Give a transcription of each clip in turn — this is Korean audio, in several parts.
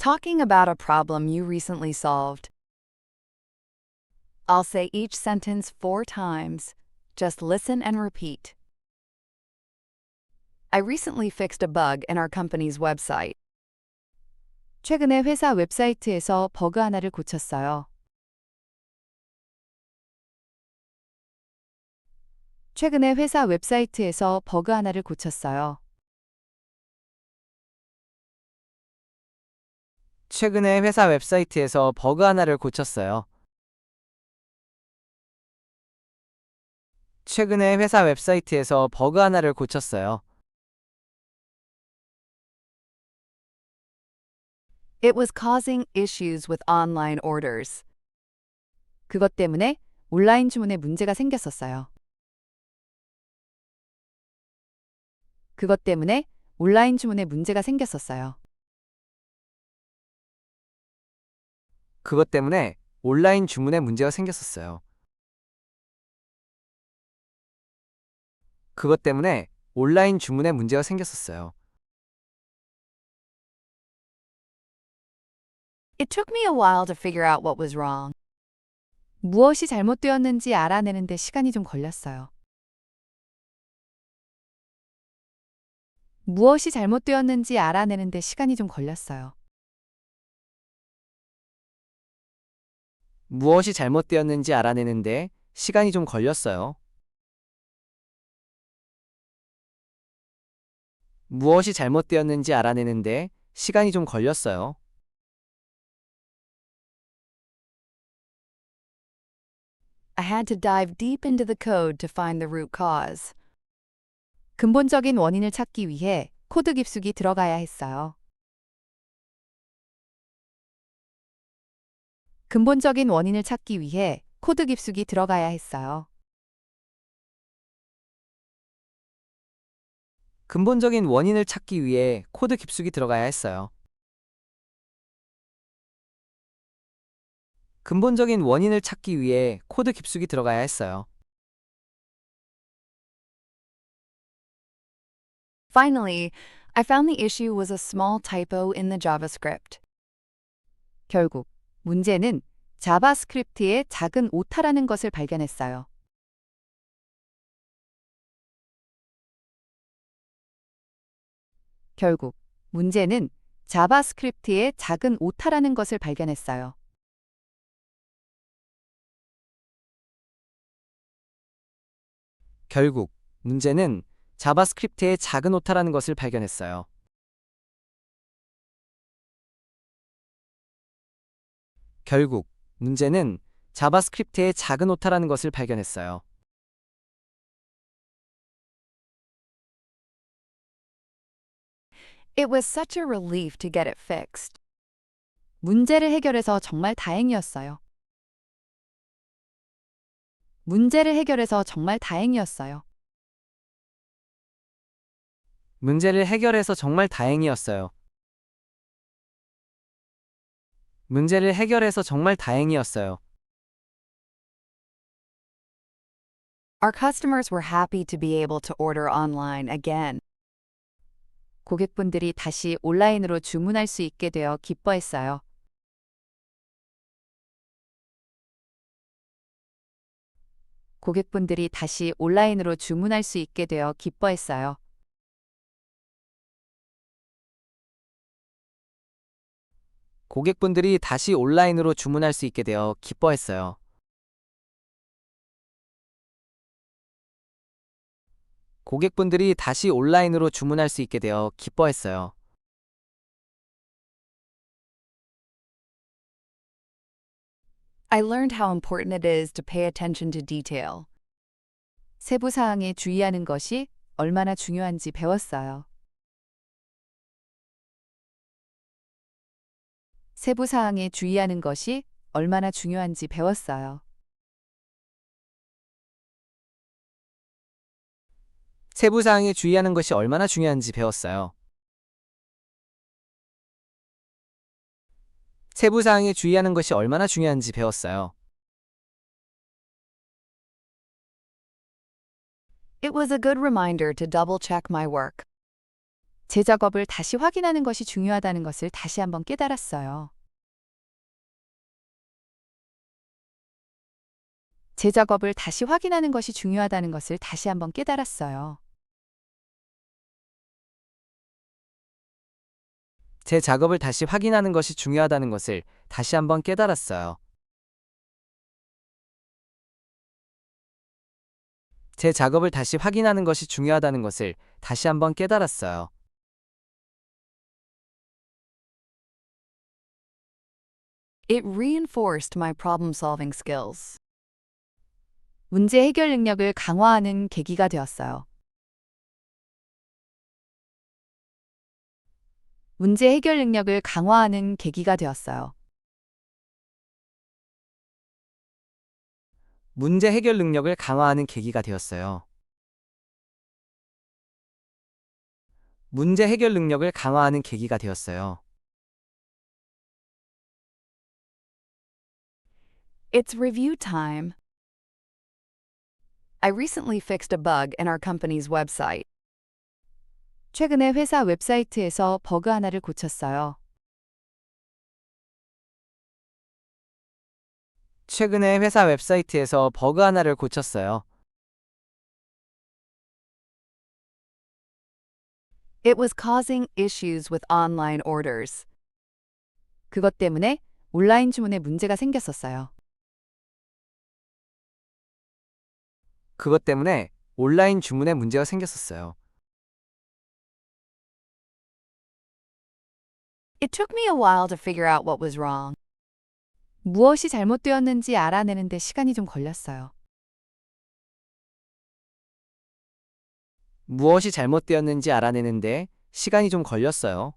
Talking about a problem you recently solved. I'll say each sentence 4 times. Just listen and repeat. I recently fixed a bug in our company's website. 최근에 회사 웹사이트에서 버그 하나를 고쳤어요. 최근에 회사 웹사이트에서 버그 하나를 고쳤어요. 최근에 회사 웹사이트에서 버그 하나를 고쳤어요. 최근에 회사 웹사이트에서 버그 하나를 고쳤어요. It was causing issues with online orders. 그것 때문에 온라인 주문에 문제가 생겼었어요. 그것 때문에 온라인 주문에 문제가 생겼었어요. 그것 때문에 온라인 주문에 문제가 생겼었어요. 그것 때문에 온라인 주문에 문제가 생겼었어요. It took me a while to figure out what was wrong. 무엇이 잘못되었는지 알아내는데 시간이 좀 걸렸어요. 무엇이 잘못되었는지 알아내는데 시간이 좀 걸렸어요. 무엇이 잘못되었는지 알아내는데 시간이 좀 걸렸어요. 무엇이 잘못되었는지 알아내는데 시간이 좀 걸렸어요. I had to dive deep into the code to find the root cause. 근본적인 원인을 찾기 위해 코드 깊숙이 들어가야 했어요. 근본적인 원인을 찾기 위해 코드 깊숙이 들어가야 했어요. 근본적인 원인을 찾기 위해 코드 깊숙이 들어가야 했어요. 근본적인 원인을 찾기 위해 코드 깊숙이 들어가야 했어요. Finally, I found the issue was a small typo in the JavaScript. 결국 문제는 자바스크립트의 작은 오타라는 것을 발견했어요. 결국 문제는 자바스크립트의 작은 오타라는 것을 발견했어요. 결국 문제는 자바스크립트의 작은 오타라는 것을 발견했어요. 결국 문제는 자바스크립트의 작은 오타라는 것을 발견했어요. It was such a relief to get it fixed. 문제를 해결해서 정말 다행이었어요. 문제를 해결해서 정말 다행이었어요. 문제를 해결해서 정말 다행이었어요. 문제를 해결해서 정말 다행이었어요. Our customers were happy to be able to order online again. 고객분들이 다시 온라인으로 주문할 수 있게 되어 기뻐했어요. 고객분들이 다시 온라인으로 주문할 수 있게 되어 기뻐했어요. 고객분들이 다시 온라인으로 주문할 수 있게 되어 기뻐했어요. 고객분들이 다시 온라인으로 주문할 수 있게 되어 기뻐했어요. I learned how important it is to pay attention to detail. 세부 사항에 주의하는 것이 얼마나 중요한지 배웠어요. 세부 사항에 주의하는 것이 얼마나 중요한지 배웠어요. 세부 사항에 주의하는 것이 얼마나 중요한지 배웠어요. 세부 사항에 주의하는 것이 얼마나 중요한지 배웠어요. It was a good reminder to double check my work. 제 작업을 다시 확인하는 것이 중요하다는 것을 다시 한번 깨달았어요. 제 작업을 다시 확인하는 것이 중요하다는 것을 다시 한번 깨달았어요. 제 작업을 다시 확인하는 것이 중요하다는 것을 다시 한번 깨달았어요. 제 작업을 다시 확인하는 것이 중요하다는 것을 다시 한번 깨달았어요. It reinforced my problem-solving skills. 문제 해결 능력을 강화하는 계기가 되었어요. 문제 해결 능력을 강화하는 계기가 되었어요. 문제 해결 능력을 강화하는 계기가 되었어요. 문제 해결 능력을 강화하는 계기가 되었어요. It's review time. I recently fixed a bug in our company's website. 최근에 회사 웹사이트에서 버그 하나를 고쳤어요. 최근에 회사 웹사이트에서 버그 하나를 고쳤어요. It was causing issues with online orders. 그것 때문에 온라인 주문에 문제가 생겼었어요. 그것 때문에 온라인 주문에 문제가 생겼었어요. It took me a while to figure out what was wrong. 무엇이 잘못되었는지 알아내는데 시간이 좀 걸렸어요. 무엇이 잘못되었는지 알아내는데 시간이 좀 걸렸어요.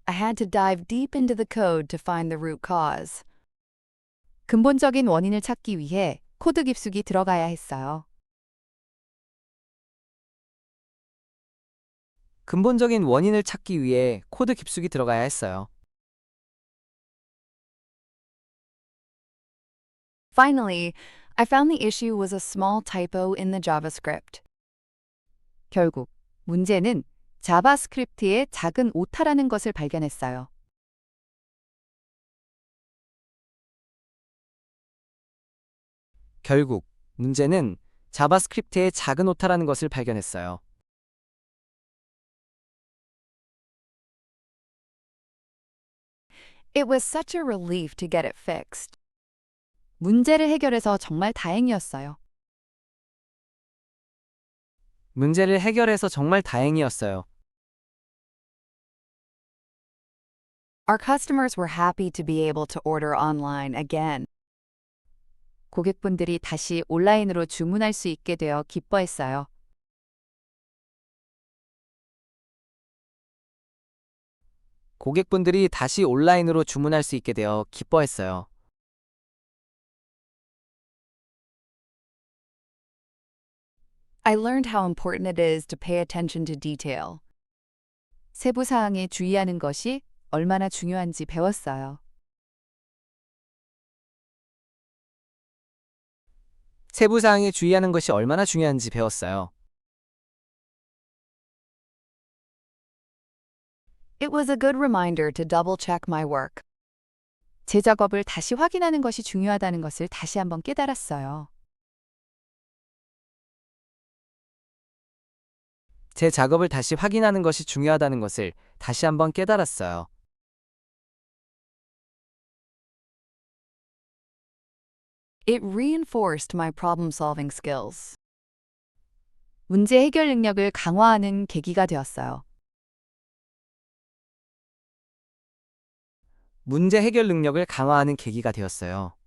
I had to dive deep into the code to find the root cause. 근본적인 원인을 찾기 위해 코드 깊숙이 들어가야 했어요. 근본적인 원인을 찾기 위해 코드 깊숙이 들어가야 했어요. Finally, I found the issue was a small typo in the JavaScript. 결국 문제는 자바스크립트의 작은 오타라는 것을 발견했어요. 결국 문제는 자바스크립트의 작은 오타라는 것을 발견했어요. It was such a relief to get it fixed. 문제를 해결해서 정말 다행이었어요. 문제를 해결해서 정말 다행이었어요. Our customers were happy to be able to order online again. 고객분들이 다시 온라인으로 주문할 수 있게 되어 기뻐했어요. 고객분들이 다시 온라인으로 주문할 수 있게 되어 기뻐했어요. I learned how important it is to pay attention to detail. 세부 사항에 주의하는 것이 얼마나 중요한지 배웠어요. 세부 사항에 주의하는 것이 얼마나 중요한지 배웠어요. It was a good reminder to double-check my work. 제 작업을 다시 확인하는 것이 중요하다는 것을 다시 한번 깨달았어요. 제 작업을 다시 확인하는 것이 중요하다는 것을 다시 한번 깨달았어요. It reinforced my problem-solving skills. 문제 해결 능력을 강화하는 계기가 되었어요. 문제 해결 능력을 강화하는 계기가 되었어요.